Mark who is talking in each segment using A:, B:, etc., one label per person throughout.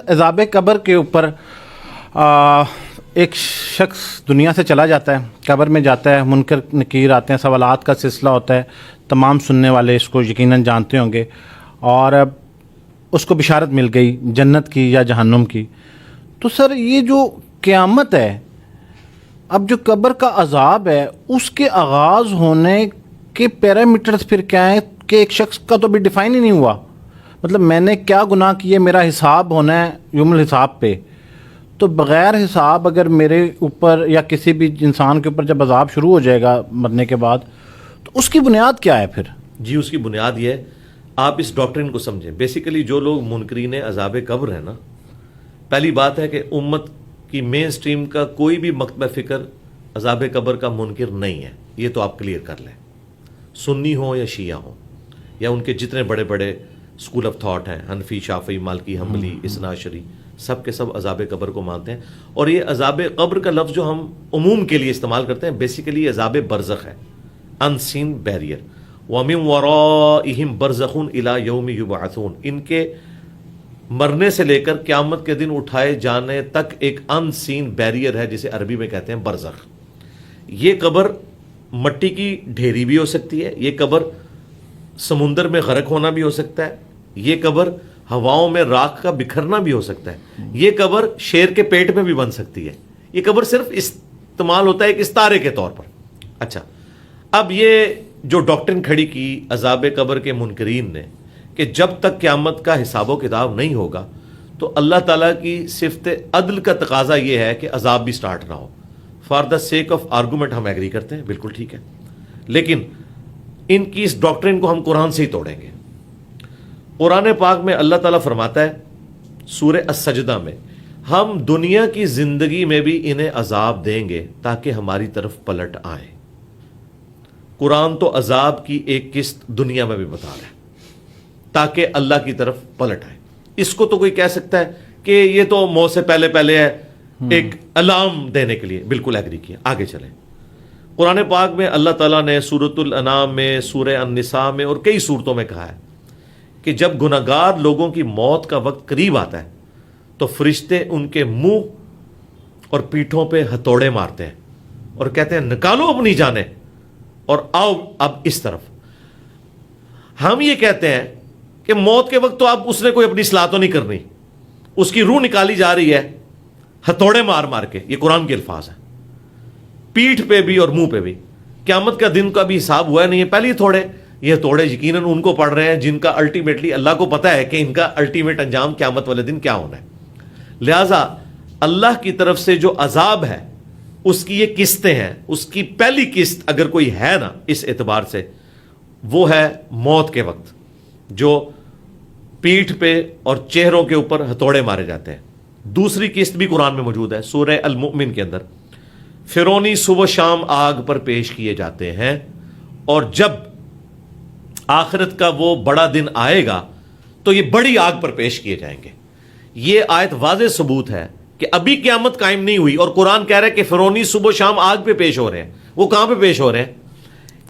A: عذاب قبر کے اوپر ایک شخص دنیا سے چلا جاتا ہے، قبر میں جاتا ہے، منکر نکیر آتے ہیں، سوالات کا سلسلہ ہوتا ہے، تمام سننے والے اس کو یقیناً جانتے ہوں گے، اور اس کو بشارت مل گئی جنت کی یا جہنم کی. تو سر یہ جو قیامت ہے، اب جو قبر کا عذاب ہے اس کے آغاز ہونے کے پیرامیٹرز پھر کیا ہیں کہ ایک شخص کا تو بھی ڈیفائن ہی نہیں ہوا. مطلب میں نے کیا گناہ کیے، میرا حساب ہونا ہے یوم الحساب پہ، تو بغیر حساب اگر میرے اوپر یا کسی بھی انسان کے اوپر جب عذاب شروع ہو جائے گا مرنے کے بعد، تو اس کی بنیاد کیا ہے پھر؟
B: جی اس کی بنیاد یہ ہے، آپ اس ڈاکٹرن کو سمجھیں. بیسیکلی جو لوگ منکرین عذاب قبر ہیں نا، پہلی بات ہے کہ امت کی مین سٹریم کا کوئی بھی مکتبہ فکر عذاب قبر کا منکر نہیں ہے. یہ تو آپ کلیئر کر لیں، سنی ہوں یا شیعہ ہوں یا ان کے جتنے بڑے بڑے اسکول آف تھاٹ ہیں، حنفی، شافعی، مالکی، حنبلی، اثنا عشری، سب کے سب عذاب قبر کو مانتے ہیں. اور یہ عذاب قبر کا لفظ جو ہم عموم کے لیے استعمال کرتے ہیں، بیسیکلی عذاب برزخ ہے، ان سین بیریئر. وَمِن وَرَائِهِمْ بَرْزَخٌ إِلَى يَوْمِ يُبْعَثُونَ، ان کے مرنے سے لے کر قیامت کے دن اٹھائے جانے تک ایک ان سین بیریئر ہے جسے عربی میں کہتے ہیں برزخ. یہ قبر مٹی کی ڈھیری بھی ہو سکتی ہے، یہ قبر سمندر میں غرق ہونا بھی ہو سکتا ہے، یہ قبر ہواؤں میں راکھ کا بکھرنا بھی ہو سکتا ہے، یہ قبر شیر کے پیٹ میں بھی بن سکتی ہے. یہ قبر صرف استعمال ہوتا ہے ایک استارے کے طور پر. اچھا، اب یہ جو ڈاکٹرن کھڑی کی عذاب قبر کے منکرین نے کہ جب تک قیامت کا حساب و کتاب نہیں ہوگا تو اللہ تعالیٰ کی صفت عدل کا تقاضا یہ ہے کہ عذاب بھی سٹارٹ نہ ہو. For the sake of argument ہم ایگری کرتے ہیں، بالکل ٹھیک ہے، لیکن ان کی اس ڈاکٹرن کو ہم قرآن سے ہی توڑیں گے. قرآن پاک میں اللہ تعالیٰ فرماتا ہے سورہ السجدہ میں، ہم دنیا کی زندگی میں بھی انہیں عذاب دیں گے تاکہ ہماری طرف پلٹ آئیں. قرآن تو عذاب کی ایک قسط دنیا میں بھی بتا رہا ہے تاکہ اللہ کی طرف پلٹ آئے. اس کو تو کوئی کہہ سکتا ہے کہ یہ تو موت سے پہلے پہلے ہے، ایک الارم دینے کے لیے، بالکل ایگری کیا. آگے چلیں، قرآن پاک میں اللہ تعالیٰ نے سورۃ الانعام میں، سورہ النساء میں اور کئی سورتوں میں کہا ہے کہ جب گناہگار لوگوں کی موت کا وقت قریب آتا ہے تو فرشتے ان کے منہ اور پیٹھوں پہ ہتھوڑے مارتے ہیں اور کہتے ہیں نکالو اپنی جانیں اور آؤ اب اس طرف. ہم یہ کہتے ہیں کہ موت کے وقت تو اب اس نے کوئی اپنی اصلاح تو نہیں کرنی، اس کی روح نکالی جا رہی ہے ہتھوڑے مار مار کے. یہ قرآن کے الفاظ ہیں، پیٹھ پہ بھی اور منہ پہ بھی. قیامت کا دن کا بھی حساب ہوا نہیں ہے. پہلے تھوڑے یہ تھوڑے یقیناً ان کو پڑھ رہے ہیں جن کا الٹیمیٹلی اللہ کو پتہ ہے کہ ان کا الٹیمیٹ انجام قیامت والے دن کیا ہونا ہے. لہذا اللہ کی طرف سے جو عذاب ہے اس کی یہ قسطیں ہیں. اس کی پہلی قسط اگر کوئی ہے نا اس اعتبار سے، وہ ہے موت کے وقت جو پیٹھ پہ اور چہروں کے اوپر ہتھوڑے مارے جاتے ہیں. دوسری قسط بھی قرآن میں موجود ہے سورہ المؤمن کے اندر، فرعونی صبح شام آگ پر پیش کیے جاتے ہیں اور جب آخرت کا وہ بڑا دن آئے گا تو یہ بڑی آگ پر پیش کیے جائیں گے. یہ آیت واضح ثبوت ہے کہ ابھی قیامت قائم نہیں ہوئی اور قرآن کہہ رہا ہے کہ فرعونی صبح شام آگ پہ پیش ہو رہے ہیں. وہ کہاں پہ پیش ہو رہے ہیں؟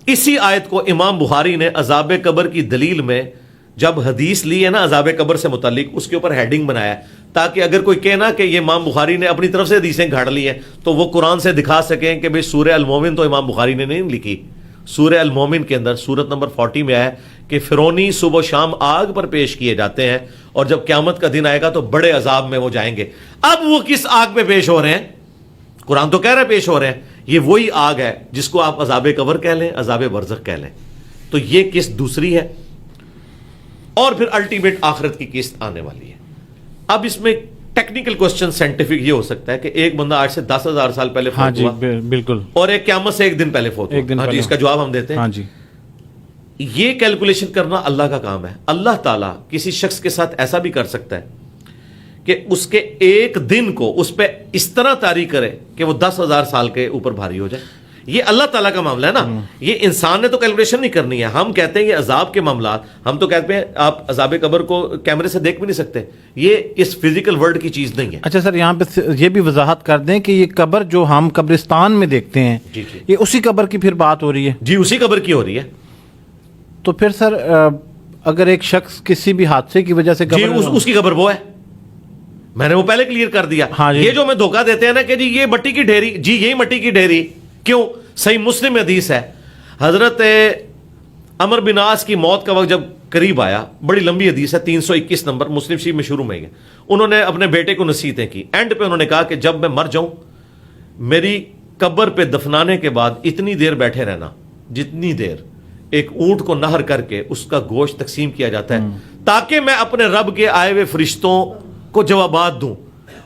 B: اسی آیت کو امام بخاری نے عذاب قبر کی دلیل میں جب حدیث لی ہے نا عذاب قبر سے متعلق، اس کے اوپر ہیڈنگ بنایا تاکہ اگر کوئی کہنا کہ یہ امام بخاری نے اپنی طرف سے حدیثیں گھاڑ لی ہیں تو وہ قرآن سے دکھا سکیں کہ بھئی سورہ المومن تو امام بخاری نے نہیں لکھی. سورہ المومن کے اندر سورت نمبر 40 میں آیا کہ فرعونی صبح و شام آگ پر پیش کیے جاتے ہیں اور جب قیامت کا دن آئے گا تو بڑے عذاب میں وہ جائیں گے. اب وہ کس آگ پہ پیش ہو رہے ہیں؟ قرآن تو کہہ رہا ہے پیش ہو رہے ہیں. یہ وہی آگ ہے جس کو آپ عذاب قبر کہہ لیں، عذاب برزخ کہہ لیں. تو یہ قسط دوسری ہے اور پھر الٹیمیٹ آخرت کی قسط آنے والی ہے. اب اس میں ٹیکنیکل کوسچن سائنٹیفک یہ ہو سکتا ہے کہ ایک بندہ آج سے 10,000 سال پہلے فوت ہوا،
A: بالکل،
B: اور ایک قیامت سے ایک دن پہلے فوت ہوا. ہاں جی، اس کا جواب ہم دیتے ہیں. ہاں جی، یہ کیلکولیشن کرنا اللہ کا کام ہے. اللہ تعالیٰ کسی شخص کے ساتھ ایسا بھی کر سکتا ہے کہ اس کے ایک دن کو اس پہ اس طرح طاری کرے کہ وہ 10,000 سال کے اوپر بھاری ہو جائے. یہ اللہ تعالیٰ کا معاملہ ہے نا. یہ انسان نے تو کیلکولیشن نہیں کرنی ہے. ہم کہتے ہیں یہ عذاب کے معاملات، ہم تو کہتے ہیں آپ عذاب قبر کو کیمرے سے دیکھ بھی نہیں سکتے. یہ اس فزیکل ورلڈ کی چیز نہیں ہے.
A: اچھا سر، یہاں پہ یہ بھی وضاحت کر دیں کہ یہ قبر جو ہم قبرستان میں دیکھتے ہیں، یہ اسی قبر کی پھر بات ہو رہی ہے؟
B: جی اسی قبر کی ہو رہی ہے.
A: تو پھر سر اگر ایک شخص کسی بھی حادثے کی وجہ سے
B: جی اس کی قبر وہ ہے. میں نے وہ پہلے کلیئر کر دیا. یہ جو میں دھوکہ دیتے ہیں نا کہ جی یہ مٹی کی ڈھیری, جی یہی مٹی کی ڈھیری. کیوں؟ صحیح مسلم میں حدیث ہے, حضرت عمر بن عاص کی موت کا وقت جب قریب آیا, بڑی لمبی حدیث ہے, 321 نمبر مسلم شریف میں شروع میں ہے, انہوں نے اپنے بیٹے کو نصیحتیں کی. اینڈ پہ انہوں نے کہا کہ جب میں مر جاؤں میری قبر پہ دفنانے کے بعد اتنی دیر بیٹھے رہنا جتنی دیر ایک اونٹ کو نہر کر کے اس کا گوشت تقسیم کیا جاتا ہے, تاکہ میں اپنے رب کے آئے ہوئے فرشتوں کو جوابات دوں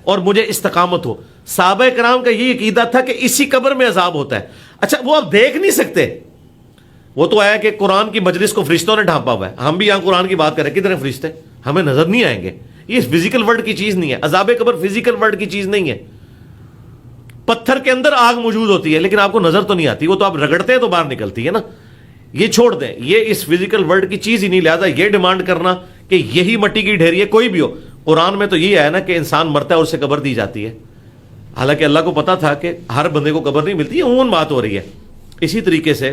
B: اور مجھے استقامت ہو. صحابہ کرام کا یہ عقیدہ تھا کہ اسی قبر میں عذاب ہوتا ہے. اچھا وہ آپ دیکھ نہیں سکتے, وہ تو آیا کہ قرآن کی مجلس کو فرشتوں نے ڈھانپا ہوا ہے, ہم بھی یہاں قرآن کی بات کریں, کدھر ہیں فرشتے؟ ہمیں نظر نہیں آئیں گے. یہ فزیکل ورلڈ کی چیز نہیں ہے, عذاب قبر فزیکل ورلڈ کی چیز نہیں ہے. پتھر کے اندر آگ موجود ہوتی ہے لیکن آپ کو نظر تو نہیں آتی, وہ تو آپ رگڑتے ہیں تو باہر نکلتی ہے نا. یہ چھوڑ دیں, یہ اس فزیکل ورلڈ کی چیز ہی نہیں. لہذا یہ ڈیمانڈ کرنا کہ یہی مٹی کی ڈھیری ہے, کوئی بھی ہو, قرآن میں تو یہ ہے نا کہ انسان مرتا ہے اور اسے قبر دی جاتی ہے. حالانکہ اللہ کو پتا تھا کہ ہر بندے کو قبر نہیں ملتی, عموماً بات ہو رہی ہے. اسی طریقے سے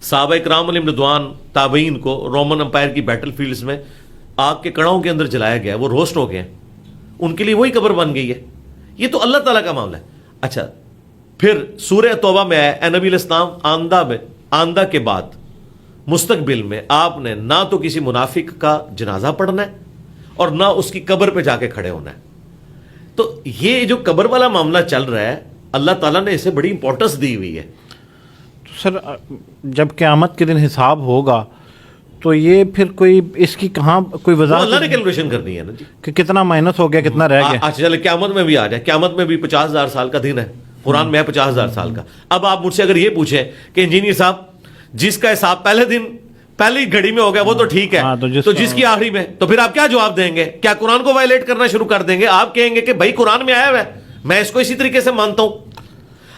B: صحابہ کرام علیہم رضوان تابعین کو رومن امپائر کی بیٹل فیلڈز میں آگ کے کڑاؤں کے اندر جلایا گیا, وہ روسٹ ہو گئے ہیں, ان کے لیے وہی قبر بن گئی ہے. یہ تو اللہ تعالیٰ کا معاملہ ہے. اچھا پھر سورہ توبہ میں آیا, اے نبی علیہ السلام آندہ کے بعد مستقبل میں آپ نے نہ تو کسی منافق کا جنازہ پڑھنا ہے اور نہ اس کی قبر پہ جا کے کھڑے ہونا ہے. تو یہ جو قبر والا معاملہ چل رہا ہے اللہ تعالیٰ نے اسے بڑی امپورٹنس دی ہوئی ہے.
A: تو سر جب قیامت کے دن حساب ہوگا تو یہ پھر کوئی اس کی کہاں کوئی وضاحت
B: اللہ نے کیلکولیشن کرنی ہے نا جی,
A: کہ کتنا مائنس ہو گیا, کتنا رہ گیا.
B: اچھا چلے قیامت میں بھی آ جائے, قیامت میں بھی 50,000 سال کا دن ہے, قرآن میں ہے 50,000 سال کا. اب آپ مجھ سے اگر یہ پوچھیں کہ انجینئر صاحب جس کا حساب پہلے دن پہلی گھڑی میں ہو گیا وہ تو ٹھیک ہے, تو جس کی آخری میں, تو پھر آپ کیا جواب دیں گے؟ کیا قرآن کو وائلیٹ کرنا شروع کر دیں گے؟ آپ کہیں گے کہ بھائی قرآن میں آیا ہوا ہے, میں اس کو اسی طریقے سے مانتا ہوں.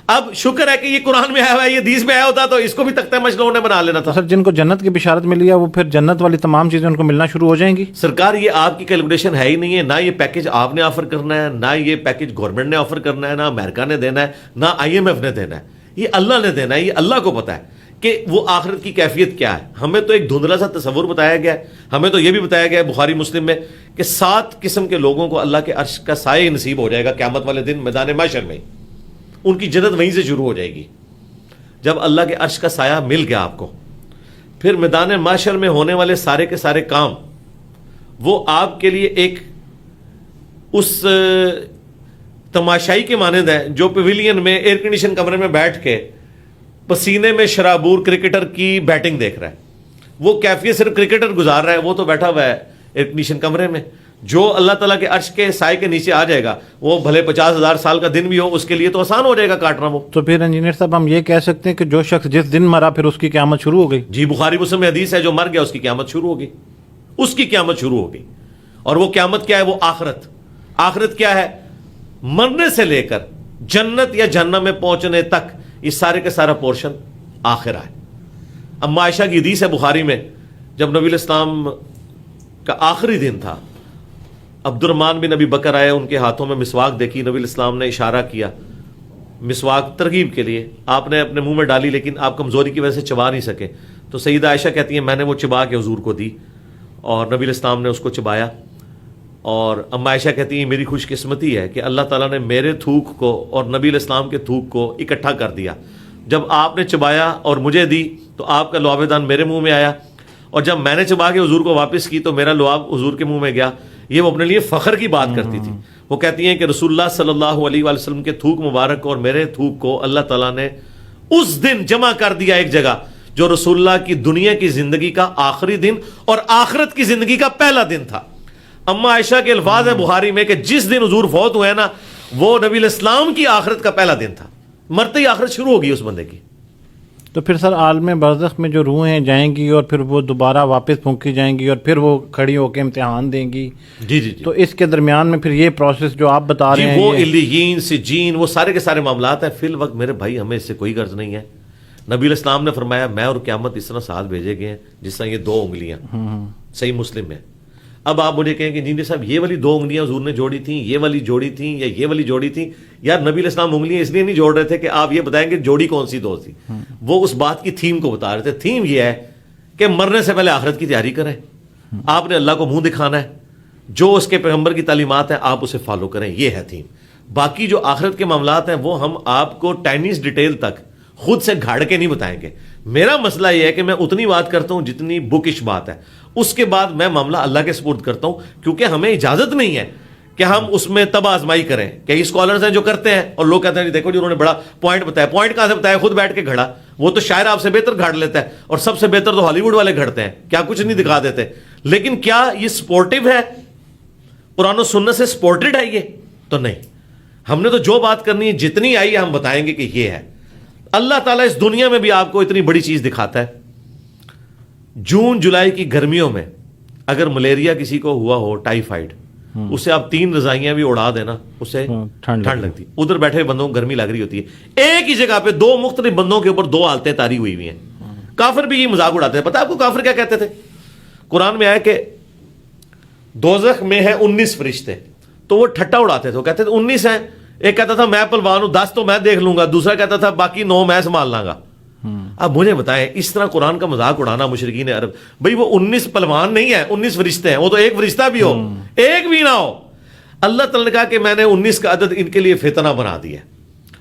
B: اب شکر ہے کہ یہ قرآن میں آیا ہوا ہے, یہ حدیث میں آیا ہوتا تو اس کو بھی تختہ مشلوں نے بنا لینا تھا.
A: سر جن کو جنت کی بشارت ملی ہے وہ پھر جنت والی تمام چیزیں ان کو ملنا شروع ہو جائیں گی؟
B: سرکار یہ آپ کی کیلکولیشن ہے ہی نہیں ہے, نہ یہ پیکج آپ نے آفر کرنا ہے, نہ یہ پیکج گورنمنٹ نے آفر کرنا ہے, نہ امریکہ نے دینا ہے, نہ IMF نے دینا ہے, یہ اللہ نے دینا ہے. یہ اللہ کو پتا ہے کہ وہ آخرت کی کیفیت کیا ہے. ہمیں تو ایک دھندلا سا تصور بتایا گیا ہے, ہمیں تو یہ بھی بتایا گیا ہے بخاری مسلم میں کہ 7 قسم کے لوگوں کو اللہ کے عرش کا سایہ نصیب ہو جائے گا قیامت والے دن میدان محشر میں. ان کی جنت وہیں سے شروع ہو جائے گی. جب اللہ کے عرش کا سایہ مل گیا آپ کو, پھر میدان محشر میں ہونے والے سارے کے سارے کام وہ آپ کے لیے ایک اس تماشائی کے مانند ہے جو پیویلین میں ایئر کنڈیشن کمرے میں بیٹھ کے پسینے میں شرابور کرکٹر کی بیٹنگ دیکھ رہا ہے. وہ کیفیت صرف کرکٹر گزار رہا ہے, وہ تو بیٹھا ہوا ہے ایئر کنڈیشن کمرے میں. جو اللہ تعالیٰ کے عرش کے سائے کے نیچے آ جائے گا وہ بھلے 50,000 سال کا دن بھی ہو, اس کے لیے تو آسان ہو جائے گا کاٹنا. وہ
A: تو پھر انجینئر صاحب ہم یہ کہہ سکتے ہیں کہ جو شخص جس دن مرا پھر اس کی قیامت شروع ہو گئی؟
B: جی بخاری مسلم میں حدیث ہے, جو مر گیا اس کی قیامت شروع ہو گئی, اس کی قیامت شروع ہو گئی. اور وہ قیامت کیا ہے؟ وہ آخرت. آخرت کیا ہے؟ مرنے سے لے کر جنت یا جہنم میں پہنچنے تک یہ سارے کا سارا پورشن آخرہ ہے. اما عائشہ کی حدیث ہے بخاری میں, جب نبی الاسلام کا آخری دن تھا, عبد الرحمن بن ابی بکر آئے, ان کے ہاتھوں میں مسواک دیکھی, نبی الاسلام نے اشارہ کیا مسواک ترغیب کے لیے, آپ نے اپنے منہ میں ڈالی لیکن آپ کمزوری کی وجہ سے چبا نہیں سکے. تو سیدہ عائشہ کہتی ہیں میں نے وہ چبا کے حضور کو دی اور نبی الاسلام نے اس کو چبایا. اور اما عائشہ کہتی ہیں میری خوش قسمتی ہے کہ اللہ تعالیٰ نے میرے تھوک کو اور نبی الاسلام کے تھوک کو اکٹھا کر دیا. جب آپ نے چبایا اور مجھے دی تو آپ کا لعاب دان میرے منہ میں آیا, اور جب میں نے چبا کے حضور کو واپس کی تو میرا لعاب حضور کے منہ میں گیا. یہ وہ اپنے لیے فخر کی بات کرتی تھی. وہ کہتی ہیں کہ رسول اللہ صلی اللہ علیہ وآلہ وسلم کے تھوک مبارک اور میرے تھوک کو اللہ تعالیٰ نے اس دن جمع کر دیا ایک جگہ, جو رسول اللہ کی دنیا کی زندگی کا آخری دن اور آخرت کی زندگی کا پہلا دن تھا. اما عائشہ کے الفاظ ہے بخاری میں کہ جس دن حضور فوت ہوئے نا وہ نبی الاسلام کی آخرت کا پہلا دن تھا. مرتے ہی آخرت شروع ہوگی اس بندے کی.
A: تو پھر سر عالم برزخ میں جو روحیں جائیں گی اور پھر وہ دوبارہ واپس پھونکی جائیں گی اور پھر وہ کھڑی ہو کے امتحان دیں گی.
B: جی جی,
A: تو اس کے درمیان میں پھر یہ پروسیس جو آپ بتا رہے ہیں
B: وہ علیین سجین وہ سارے کے سارے معاملات ہیں. فی الوقت میرے بھائی ہمیں اس سے کوئی غرض نہیں ہے. نبی الاسلام نے فرمایا میں اور قیامت اس طرح ساتھ بھیجے گئے ہیں جس طرح یہ 2 انگلیاں. صحیح مسلم میں. اب آپ مجھے کہیں کہ انجینئر صاحب یہ والی 2 انگلیاں حضور نے جوڑی تھیں, یہ والی جوڑی تھیں یا یہ والی جوڑی تھیں. یار نبی الاسلام انگلیاں اس لیے نہیں جوڑ رہے تھے کہ آپ یہ بتائیں کہ جوڑی کون سی 2 تھی. وہ اس بات کی تھیم کو بتا رہے تھے. تھیم یہ ہے کہ مرنے سے پہلے آخرت کی تیاری کریں. آپ نے اللہ کو منہ دکھانا ہے, جو اس کے پیغمبر کی تعلیمات ہیں آپ اسے فالو کریں، یہ ہے تھیم. باقی جو آخرت کے معاملات ہیں وہ ہم آپ کو ٹائنیز ڈیٹیل تک خود سے گھاڑ کے نہیں بتائیں گے. میرا مسئلہ یہ ہے کہ میں اتنی بات کرتا ہوں جتنی بکش بات ہے، اس کے بعد میں معاملہ اللہ کے سپرد کرتا ہوں، کیونکہ ہمیں اجازت نہیں ہے کہ ہم اس میں تب آزمائی کریں. کئی اسکالرز ہیں جو کرتے ہیں اور لوگ کہتے ہیں دیکھو جی انہوں نے بڑا پوائنٹ بتایا. پوائنٹ کہاں سے بتایا؟ خود بیٹھ کے گھڑا. وہ تو شاعر آپ سے بہتر گھاڑ لیتا ہے، اور سب سے بہتر تو ہالی ووڈ والے گھڑتے ہیں، کیا کچھ نہیں دکھا دیتے. لیکن کیا یہ سپورٹیو ہے؟ قرآن و سنت سے سپورٹڈ ہے یہ؟ تو نہیں. ہم نے تو جو بات کرنی ہے جتنی آئی ہم بتائیں گے کہ یہ ہے. اللہ تعالیٰ اس دنیا میں بھی آپ کو اتنی بڑی چیز دکھاتا ہے. جون جولائی کی گرمیوں میں اگر ملیریا کسی کو ہوا ہو، ٹائیفائڈ، اسے آپ 3 رضائیاں بھی اڑا دینا اسے ٹھنڈ لگتی. ادھر بیٹھے بندوں کو گرمی لگ رہی ہوتی ہے. ایک ہی جگہ پہ 2 مختلف بندوں کے اوپر 2 حالتیں طاری ہوئی ہوئی ہیں. کافر بھی یہ مذاق اڑاتے ہیں. پتہ ہے آپ کو کافر کیا کہتے تھے؟ قرآن میں آیا کہ دوزخ میں ہے 19 فرشتے، تو وہ ٹھٹا اڑاتے تھے. وہ کہتے تھے 19 ہیں. ایک کہتا تھا میں پلوان ہوں، 10 تو میں دیکھ لوں گا. دوسرا کہتا تھا باقی 9 میں سنبھال لاں گا. اب مجھے بتائیں اس طرح قرآن کا مذاق اڑانا مشرکین عرب، بھئی وہ 19 پلوان نہیں ہے، 19 فرشتے ہیں. وہ تو ایک فرشتہ بھی ہو، ایک بھی نہ ہو. اللہ تعالیٰ نے کہا کہ میں نے 19 کا عدد ان کے لیے فتنہ بنا دیا.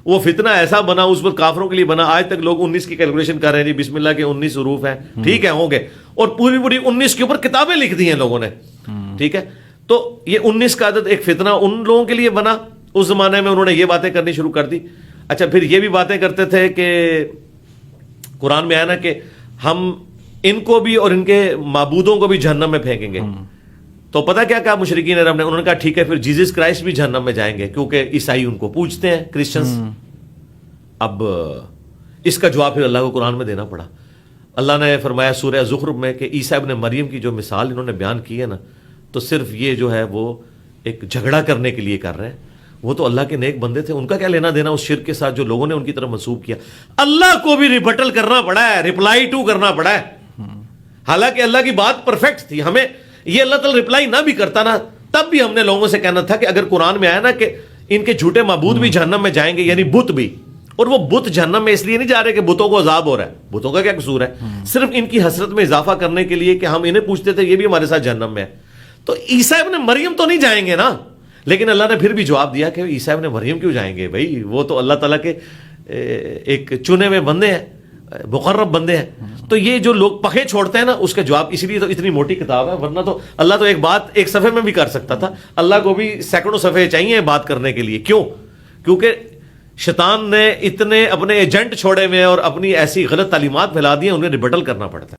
B: وہ فتنہ ایسا بنا، اس پر کافروں کے لیے بنا. آج تک لوگ 19 کی کیلکولیشن کر رہے ہیں، جی بسم اللہ کے 19 حروف ہیں، ٹھیک ہے ہوں گے، اور پوری پوری 19 کے اوپر کتابیں لکھ دی ہیں لوگوں نے. ٹھیک ہے، تو یہ 19 کا عدد ایک فتنہ ان لوگوں کے لیے بنا. اس زمانے میں انہوں نے یہ باتیں کرنی شروع کر دی. اچھا پھر یہ بھی باتیں کرتے تھے کہ قرآن میں آیا نا کہ ہم ان کو بھی اور ان کے معبودوں کو بھی جہنم میں پھینکیں گے. تو پتہ کیا کہا مشرکین عرب نے؟ انہوں نے کہا ٹھیک ہے پھر جیزس کرائسٹ بھی جہنم میں جائیں گے، کیونکہ عیسائی ان کو پوجتے ہیں، کرسچنز. اب اس کا جواب پھر اللہ کو قرآن میں دینا پڑا. اللہ نے فرمایا سورہ زخرف میں کہ عیسیٰ ابن مریم کی جو مثال انہوں نے بیان کی ہے نا، تو صرف یہ جو ہے وہ ایک جھگڑا کرنے کے لیے کر رہے ہیں. وہ تو اللہ کے نیک بندے تھے، ان کا کیا لینا دینا اس شرک کے ساتھ جو لوگوں نے ان کی طرف منسوب کیا. اللہ کو بھی ریبٹل کرنا پڑا ہے، ریپلائی ٹو کرنا پڑا ہے. حالانکہ اللہ کی بات پرفیکٹ تھی. ہمیں یہ اللہ تعالیٰ ریپلائی نہ بھی کرتا نا، تب بھی ہم نے لوگوں سے کہنا تھا کہ اگر قرآن میں آیا نا کہ ان کے جھوٹے معبود بھی جہنم میں جائیں گے، یعنی بت بھی. اور وہ بت جہنم میں اس لیے نہیں جا رہے کہ بتوں کو عذاب ہو رہا ہے، بتوں کا کیا قصور ہے، صرف ان کی حسرت میں اضافہ کرنے کے لیے کہ ہم انہیں پوچھتے تھے یہ بھی ہمارے ساتھ جہنم میں ہے. تو عیسیٰ ابن مریم تو نہیں جائیں گے نا. لیکن اللہ نے پھر بھی جواب دیا کہ عیسیٰ ابن مریم کیوں جائیں گے؟ بھائی وہ تو اللہ تعالیٰ کے ایک چنے ہوئے بندے ہیں، مقرب بندے ہیں. تو یہ جو لوگ پخے چھوڑتے ہیں نا، اس کا جواب اسی لیے تو اتنی موٹی کتاب ہے. ورنہ تو اللہ تو ایک بات ایک صفحے میں بھی کر سکتا تھا. اللہ کو بھی سینکڑوں صفحے چاہیے بات کرنے کے لیے. کیوں؟ کیونکہ شیطان نے اتنے اپنے ایجنٹ چھوڑے ہوئے اور اپنی ایسی غلط تعلیمات پھیلا دی ہیں، انہیں ریبٹل کرنا پڑتا ہے.